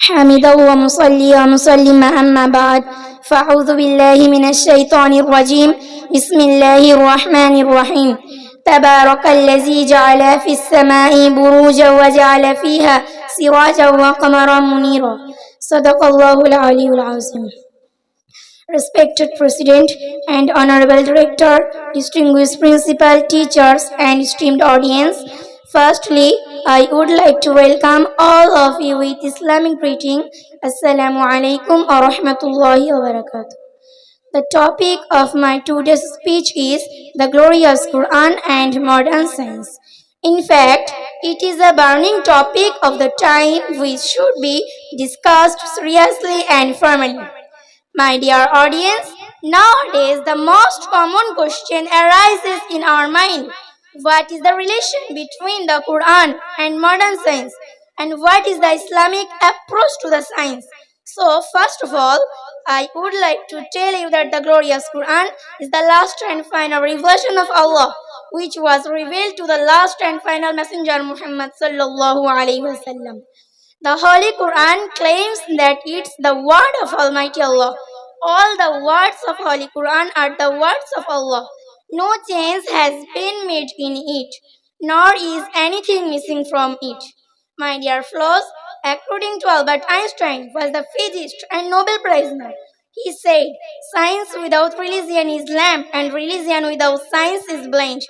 حامدا ومصليا ومسلما أما بعد فأعوذ بالله من الشيطان الرجيم بسم الله الرحمن الرحيم تبارك الذي جعل في السماء بروجا وجعل فيها سراجا وقمرا منيرا صدق الله العلي العظيم. Respected President and Honorable Director, distinguished principal, teachers and esteemed audience, firstly, I would like to welcome all of you with Islamic greeting. Assalamu alaikum wa rahmatullahi wa barakatuh. The topic of my today's speech is the glorious Quran and modern science. In fact, it is a burning topic of the time which should be discussed seriously and firmly. My dear audience, nowadays the most common question arises in our mind. What is the relation between the Quran and modern science? And what is the Islamic approach to the science? So, first of all, I would like to tell you that the glorious Quran is the last and final revelation of Allah, which was revealed to the last and final messenger Muhammad sallallahu alaihi wasallam. The Holy Quran claims that it's the word of Almighty Allah. All the words of Holy Quran are the words of Allah. No change has been made in it, nor is anything missing from it. My dear fellows, according to Albert Einstein, was the physicist and Nobel Prize winner. He said, "Science without religion is lamp, and religion without science is blind."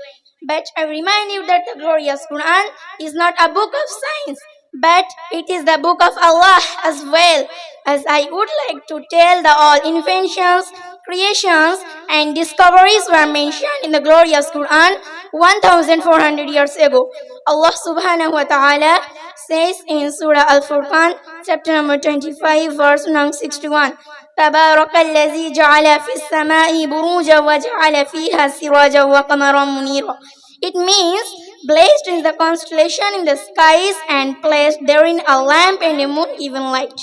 But I remind you that the glorious Quran is not a book of science, but it is the book of Allah as well. As I would like to tell the all inventions, creations and discoveries were mentioned in the glorious Quran 1400 years ago. Allah subhanahu wa ta'ala says in Surah Al-Furqan, chapter number 25, verse number 61, تبارك الذي جعل في السماء بروجا وجعل فيها سراجا وقمرا منيرا. It means, blessed is the constellation in the skies and placed therein a lamp and a moon giving light.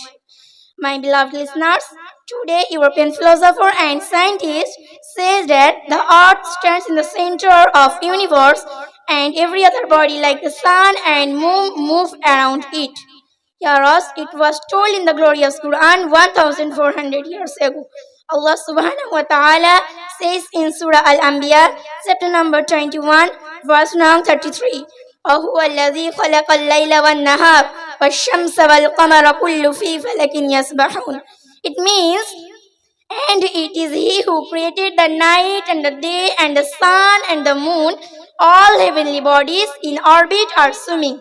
My beloved listeners, today European philosopher and scientist says that the earth stands in the center of universe and every other body like the sun and moon move around it. Whereas it was told in the glorious Quran 1400 years ago. Allah subhanahu wa ta'ala says in Surah Al-Anbiya, chapter number 21, verse number 33, وَهُوَ الَّذِي خَلَقَ اللَّيْلَ وَالنَّهَارَ وَالشَّمْسَ وَالْقَمَرَ كُلُّ فِي فَلَكٍ يَسْبَحُونَ. It means, and it is He who created the night and the day and the sun and the moon, all heavenly bodies in orbit are swimming.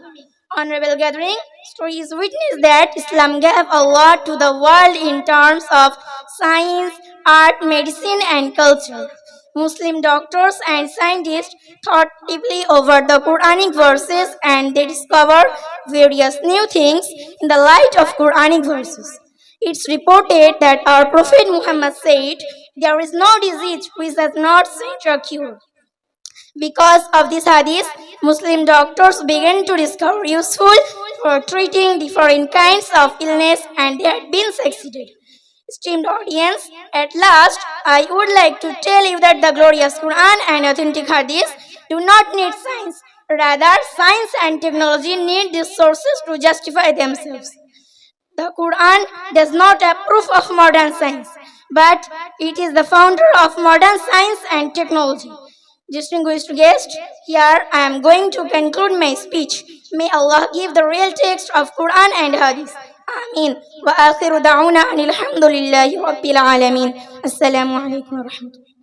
Honorable gathering, stories witness that Islam gave a lot to the world in terms of science, art, medicine and culture. Muslim doctors and scientists thought deeply over the Quranic verses and they discovered various new things in the light of Quranic verses. It's reported that our Prophet Muhammad said, "There is no disease which has not seen a cure." Because of this hadith, Muslim doctors began to discover useful for treating different kinds of illness and they had been succeeded. Esteemed audience, at last, I would like to tell you that the glorious Quran and authentic hadith do not need science. Rather, science and technology need these sources to justify themselves. The Quran does not approve of modern science, but it is the founder of modern science and technology. Distinguished guests, here I am going to conclude my speech. May Allah give the real text of Quran and Hadith. Ameen. Wa akhiru da'una anil hamdulillahi rabbil alameen. Assalamu alaikum wa rahmatullahi.